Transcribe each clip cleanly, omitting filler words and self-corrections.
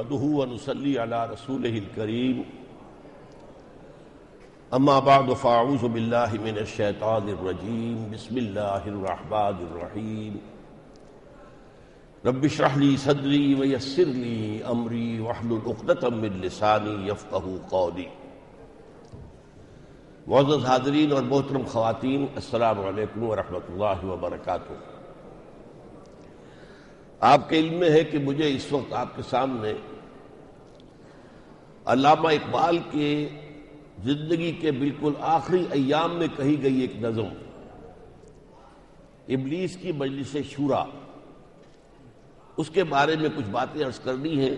نحمده ونصلي على رسوله الكريم اما بعد فاعوذ بالله من الشيطان الرجيم بسم الله الرحمن الرحيم رب اشرح لي صدري ويسر لي امري واحلل عقدة من لساني يفقهوا قولي۔ معزز حاضرین اور محترم خواتین، السلام علیکم ورحمۃ اللہ وبرکاتہ۔ آپ کے علم میں ہے کہ مجھے اس وقت آپ کے سامنے علامہ اقبال کے زندگی کے بالکل آخری ایام میں کہی گئی ایک نظم ابلیس کی مجلس شورا، اس کے بارے میں کچھ باتیں عرض کرنی ہیں،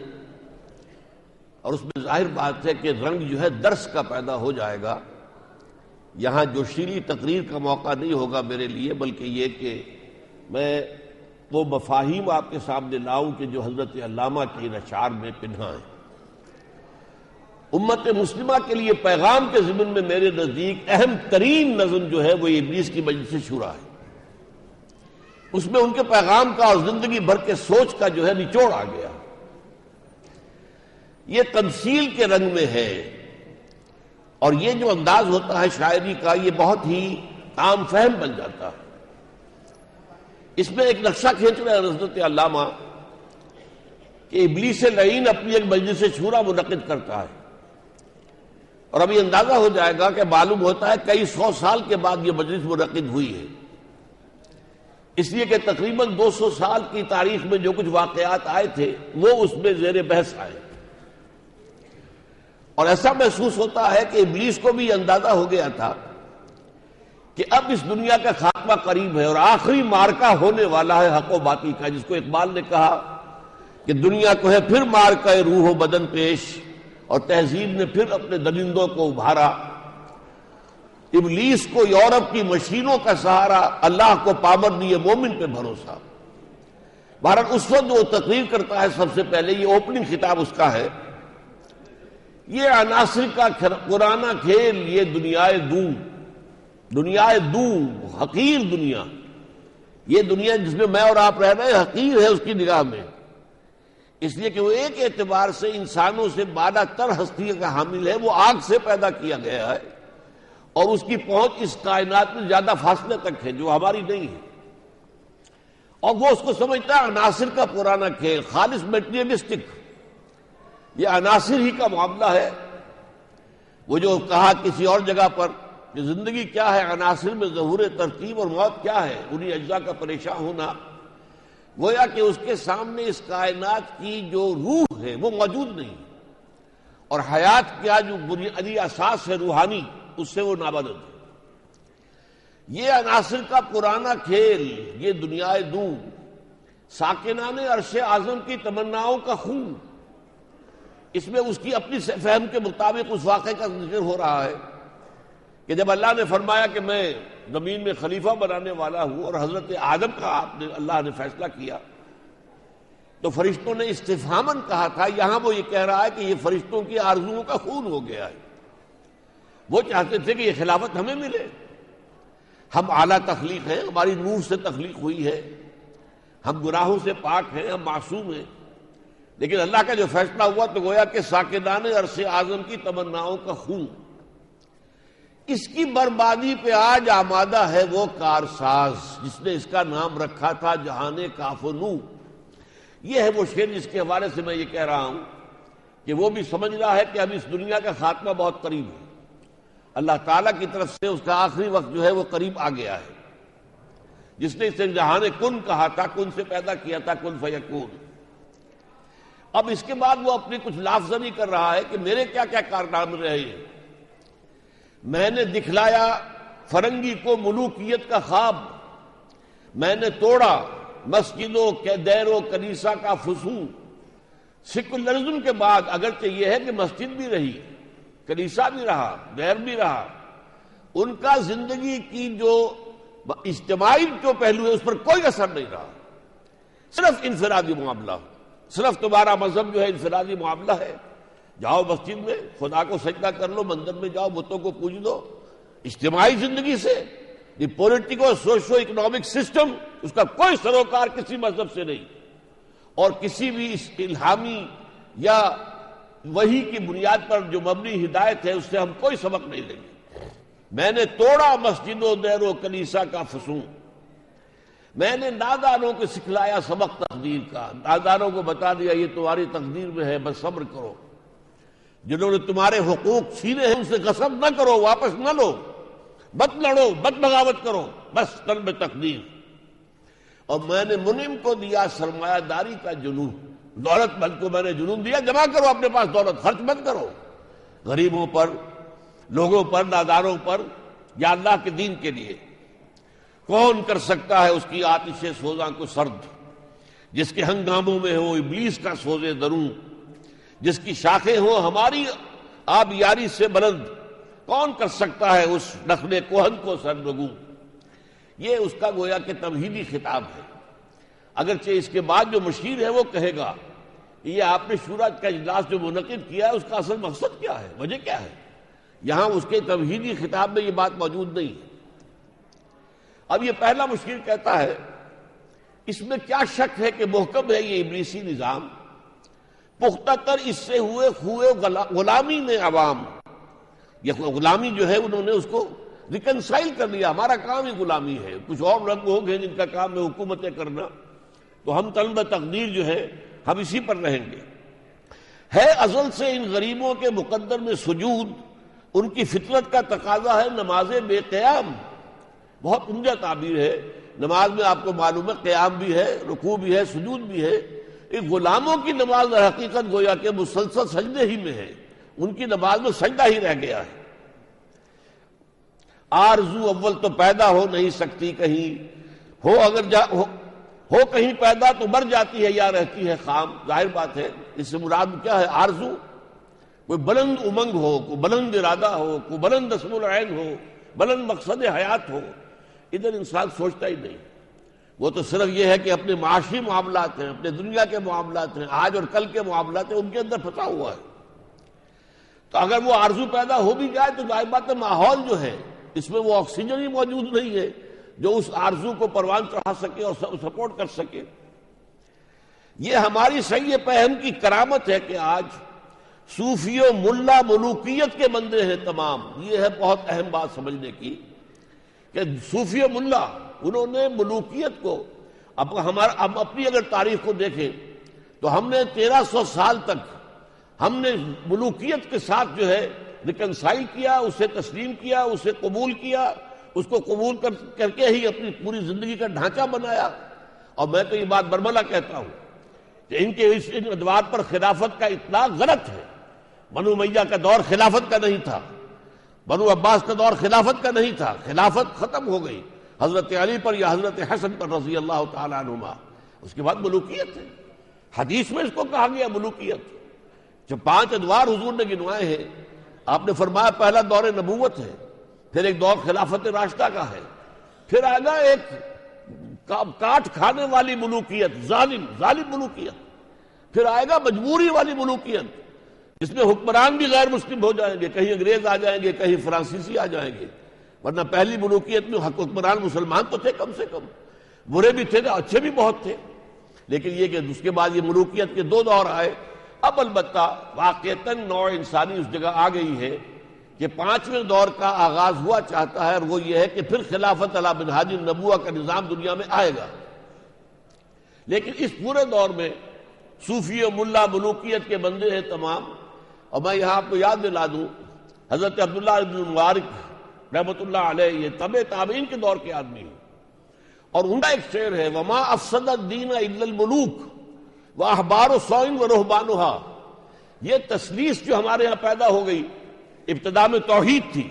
اور اس میں ظاہر بات ہے کہ رنگ جو ہے درس کا پیدا ہو جائے گا۔ یہاں جو شیریں تقریر کا موقع نہیں ہوگا میرے لیے، بلکہ یہ کہ میں وہ مفاہیم آپ کے سامنے لاؤں کہ جو حضرت علامہ کے اشعار میں پنہا ہیں۔ امت مسلمہ کے لیے پیغام کے ضمن میں میرے نزدیک اہم ترین نظم جو ہے وہ ابلیس کی مجلس شورا ہے۔ اس میں ان کے پیغام کا اور زندگی بھر کے سوچ کا جو ہے نچوڑ آ گیا۔ یہ تمثیل کے رنگ میں ہے، اور یہ جو انداز ہوتا ہے شاعری کا، یہ بہت ہی عام فہم بن جاتا ہے۔ اس میں ایک نقشہ کھینچ رہے ہیں حضرت علامہ کہ ابلیس لعین اپنی ایک مجلس شورا منعقد کرتا ہے، اور ابھی اندازہ ہو جائے گا کہ معلوم ہوتا ہے کئی سو سال کے بعد یہ مجلس منعقد ہوئی ہے، اس لیے کہ تقریباً 200 سال کی تاریخ میں جو کچھ واقعات آئے تھے وہ اس میں زیر بحث آئے، اور ایسا محسوس ہوتا ہے کہ ابلیس کو بھی اندازہ ہو گیا تھا کہ اب اس دنیا کا خاتمہ قریب ہے اور آخری معرکہ ہونے والا ہے حق و باطل کا، جس کو اقبال نے کہا کہ دنیا کو ہے پھر معرکہ روح و بدن پیش، اور تہذیب نے پھر اپنے درندوں کو ابھارا۔ ابلیس کو یورپ کی مشینوں کا سہارا، اللہ کو پامرنی مومن پہ بھروسہ۔ بہرحال اس وقت وہ تقریر کرتا ہے، سب سے پہلے یہ اوپننگ خطاب اس کا ہے، یہ عناصر کا پرانا کھیل، یہ دنیائے دوں حقیر دنیا، یہ دنیا جس میں میں اور آپ رہ رہے ہیں حقیر ہے اس کی نگاہ میں، اس لیے کہ وہ ایک اعتبار سے انسانوں سے بالا تر ہستی کا حامل ہے، وہ آگ سے پیدا کیا گیا ہے، اور اس کی پہنچ اس کائنات میں زیادہ فاصلے تک ہے جو ہماری نہیں ہے، اور وہ اس کو سمجھتا ہے عناصر کا پرانا کھیل، خالص میٹیریلسٹک، یہ عناصر ہی کا معاملہ ہے۔ وہ جو کہا کسی اور جگہ پر کہ زندگی کیا ہے، عناصر میں ظہور ترتیب، اور موت کیا ہے، انہی اجزاء کا پریشان ہونا، گویا کہ اس کے سامنے اس کائنات کی جو روح ہے وہ موجود نہیں، اور حیات کیا جو بنیادی اساس ہے روحانی، اس سے وہ نابلد ہے۔ یہ عناصر کا پرانا کھیل، یہ دنیائے دوں، ساکنان عرش اعظم کی تمناؤں کا خون، اس میں اس کی اپنی فہم کے مطابق اس واقعے کا ذکر ہو رہا ہے کہ جب اللہ نے فرمایا کہ میں زمین میں خلیفہ بنانے والا ہوں، اور حضرت آدم کا اللہ نے فیصلہ کیا، تو فرشتوں نے استفہاماً کہا تھا، یہاں وہ یہ کہہ رہا ہے کہ یہ فرشتوں کی آرزوؤں کا خون ہو گیا ہے۔ وہ چاہتے تھے کہ یہ خلافت ہمیں ملے، ہم اعلیٰ تخلیق ہیں، ہماری نور سے تخلیق ہوئی ہے، ہم گناہوں سے پاک ہیں، ہم معصوم ہیں، لیکن اللہ کا جو فیصلہ ہوا تو گویا کہ ساکنان عرش اعظم کی تمناؤں کا خون، اس کی بربادی پہ آج آمادہ ہے وہ کارساز جس نے اس کا نام رکھا تھا جہان کاف و نور۔ یہ ہے وہ شعر جس کے حوالے سے میں یہ کہہ رہا ہوں کہ وہ بھی سمجھ رہا ہے کہ اب اس دنیا کا خاتمہ بہت قریب ہے، اللہ تعالیٰ کی طرف سے اس کا آخری وقت جو ہے وہ قریب آ گیا ہے، جس نے اسے جہان کن کہا تھا، کن سے پیدا کیا تھا، کن فیکون۔ اب اس کے بعد وہ اپنی کچھ لافزنی کر رہا ہے کہ میرے کیا کیا کارنامے رہے ہیں۔ میں نے دکھلایا فرنگی کو ملوکیت کا خواب، میں نے توڑا مسجدوں کے دیر و کنیسہ کا فسون۔ سیکولرزم کے بعد اگرچہ یہ ہے کہ مسجد بھی رہی، کنیسہ بھی رہا، دیر بھی رہا، ان کا زندگی کی جو اجتماعی جو پہلو ہے اس پر کوئی اثر نہیں رہا، صرف انفرادی معاملہ، صرف تمہارا مذہب جو ہے انفرادی معاملہ ہے، جاؤ مسجد میں خدا کو سجدہ کر لو، مندر میں جاؤ بتوں کو پوج دو۔ اجتماعی زندگی سے دی پولیٹیکو سوشو اکنامک سسٹم، اس کا کوئی سروکار کسی مذہب سے نہیں، اور کسی بھی اس الہامی یا وحی کی بنیاد پر جو مبنی ہدایت ہے اس سے ہم کوئی سبق نہیں لیں گے۔ میں نے توڑا مسجد و دیر و کلیسا کا فسوں، میں نے نادانوں کو سکھلایا سبق تقدیر کا، نادانوں کو بتا دیا یہ تمہاری تقدیر میں ہے، بس صبر کرو۔ جنہوں نے تمہارے حقوق چھینے ہیں ان سے غصب نہ کرو، واپس نہ لو، مت لڑو، مت بغاوت کرو، بس طلب تقدیر۔ اور میں نے منعم کو دیا سرمایہ داری کا جنون، دولت مند کو میں نے جنون دیا، جمع کرو اپنے پاس دولت، خرچ مت کرو غریبوں پر، لوگوں پر، ناداروں پر، یا اللہ کے دین کے لیے۔ کون کر سکتا ہے اس کی آتش سوزاں کو سرد، جس کے ہنگاموں میں ہو ابلیس کا سوزے دروں، جس کی شاخیں ہوں ہماری آب یاری سے بلند، کون کر سکتا ہے اس نخل کوہن کو سرنگوں۔ یہ اس کا گویا کہ تمہیدی خطاب ہے۔ اگرچہ اس کے بعد جو مشیر ہے وہ کہے گا یہ آپ نے شورا کا اجلاس جو منعقد کیا ہے اس کا اصل مقصد کیا ہے، وجہ کیا ہے؟ یہاں اس کے تمہیدی خطاب میں یہ بات موجود نہیں ہے۔ اب یہ پہلا مشیر کہتا ہے اس میں کیا شک ہے کہ محکم ہے یہ ابلیسی نظام، پختہ تر اس سے ہوئے غلامی میں عوام۔ یہ غلامی جو ہے انہوں نے اس کو ریکنسائل کر لیا، ہمارا کام ہی غلامی ہے، کچھ اور رنگ ہو گئے جن کا کام ہے حکومتیں کرنا، تو ہم طلب تقدیر جو ہے ہم اسی پر رہیں گے۔ ہے ازل سے ان غریبوں کے مقدر میں سجود، ان کی فطرت کا تقاضا ہے نماز بے قیام۔ بہت عمدہ تعبیر ہے، نماز میں آپ کو معلوم ہے قیام بھی ہے، رکوع بھی ہے، سجود بھی ہے۔ ان غلاموں کی نماز در حقیقت گویا کہ مسلسل سجدے ہی میں ہے، ان کی نماز میں سجدہ ہی رہ گیا ہے۔ آرزو اول تو پیدا ہو نہیں سکتی کہیں، ہو کہیں پیدا تو مر جاتی ہے یا رہتی ہے خام۔ ظاہر بات ہے اس سے مراد کیا ہے؟ آرزو، کوئی بلند امنگ ہو، کوئی بلند ارادہ ہو، کوئی بلند اسم العین ہو، بلند مقصد حیات ہو، ادھر انسان سوچتا ہی نہیں۔ وہ تو صرف یہ ہے کہ اپنے معاشی معاملات ہیں، اپنے دنیا کے معاملات ہیں، آج اور کل کے معاملات ہیں، ان کے اندر پھنسا ہوا ہے۔ تو اگر وہ آرزو پیدا ہو بھی جائے تو ظاہر بات ہے ماحول جو ہے اس میں وہ آکسیجن ہی موجود نہیں ہے جو اس آرزو کو پروان چڑھا سکے اور سپورٹ کر سکے۔ یہ ہماری سعی پہم کی کرامت ہے کہ آج صوفی و ملا ملوکیت کے بندے ہیں تمام۔ یہ ہے بہت اہم بات سمجھنے کی کہ صوفی و ملا انہوں نے ملوکیت کو، ہم اپنی اگر تاریخ کو دیکھیں تو ہم نے 1300 سال تک ہم نے ملوکیت کے ساتھ جو ہے ریکنسائل کیا، اسے تسلیم کیا، اسے قبول کیا، اس کو قبول کر کے ہی اپنی پوری زندگی کا ڈھانچہ بنایا۔ اور میں تو یہ بات برملا کہتا ہوں کہ ان کے اس ادوار پر خلافت کا اطلاق غلط ہے۔ بنو امیہ کا دور خلافت کا نہیں تھا، بنو عباس کا دور خلافت کا نہیں تھا، خلافت ختم ہو گئی حضرت علی پر یا حضرت حسن پر رضی اللہ تعالیٰ عنہما۔ اس کے بعد ملوکیت ہے، حدیث میں اس کو کہا گیا ملوکیت۔ جو 5 ادوار حضور نے گنوائے ہیں، آپ نے فرمایا پہلا دور نبوت ہے، پھر ایک دور خلافت راشدہ کا ہے، پھر آئے گا ایک کاٹ کھانے والی ملوکیت، ظالم ملوکیت، پھر آئے گا مجبوری والی ملوکیت جس میں حکمران بھی غیر مسلم ہو جائیں گے، کہیں انگریز آ جائیں گے، کہیں فرانسیسی آ جائیں گے۔ ورنہ پہلی ملوکیت میں حکمران مسلمان تو تھے، کم سے کم برے بھی تھے، اچھے بھی بہت تھے، لیکن یہ کہ اس کے بعد یہ ملوکیت کے 2 دور آئے۔ اب البتہ واقعتاً نوع انسانی اس جگہ آ گئی ہے کہ 5ویں دور کا آغاز ہوا چاہتا ہے، اور وہ یہ ہے کہ پھر خلافت علی منہاج النبوہ کا نظام دنیا میں آئے گا۔ لیکن اس پورے دور میں صوفی و ملا ملوکیت کے بندے ہیں تمام۔ اور میں یہاں آپ کو یاد دلا دوں، حضرت عبداللہ ابن مبارک رحمۃ اللہ علیہ یہ تبع تابعین کے دور کے آدمی ہیں، اور ان کا ایک شعر ہے وما افسد الدین الا الملوک واحبار سوء ورہبانھا۔ یہ تثلیث جو ہمارے ہاں پیدا ہو گئی، ابتدا میں توحید تھی،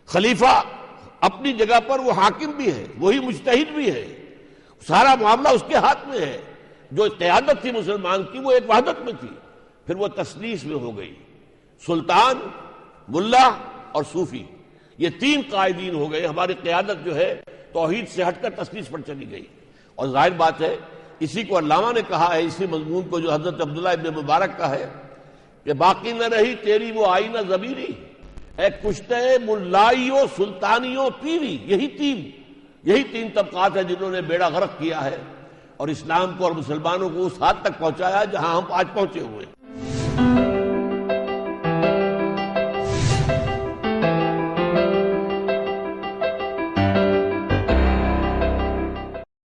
خلیفہ اپنی جگہ پر وہ حاکم بھی ہے، وہی مجتہد بھی ہے، سارا معاملہ اس کے ہاتھ میں ہے۔ جو قیادت تھی مسلمان کی وہ ایک وحدت میں تھی، پھر وہ تثلیث میں ہو گئی، سلطان، ملا اور صوفی، یہ 3 قائدین ہو گئے۔ ہماری قیادت جو ہے توحید سے ہٹ کر تثلیث پر چلی گئی، اور ظاہر بات ہے اسی کو علامہ نے کہا ہے، اسی مضمون کو جو حضرت عبداللہ ابن مبارک کا ہے کہ باقی نہ رہی تیری وہ آئینہ ضمیری، اے کشتے ملائیوں سلطانیوں پیری۔ یہی تین طبقات ہیں جنہوں نے بیڑا غرق کیا ہے اور اسلام کو اور مسلمانوں کو اس حد تک پہنچایا جہاں ہم آج پہنچے ہوئے ہیں۔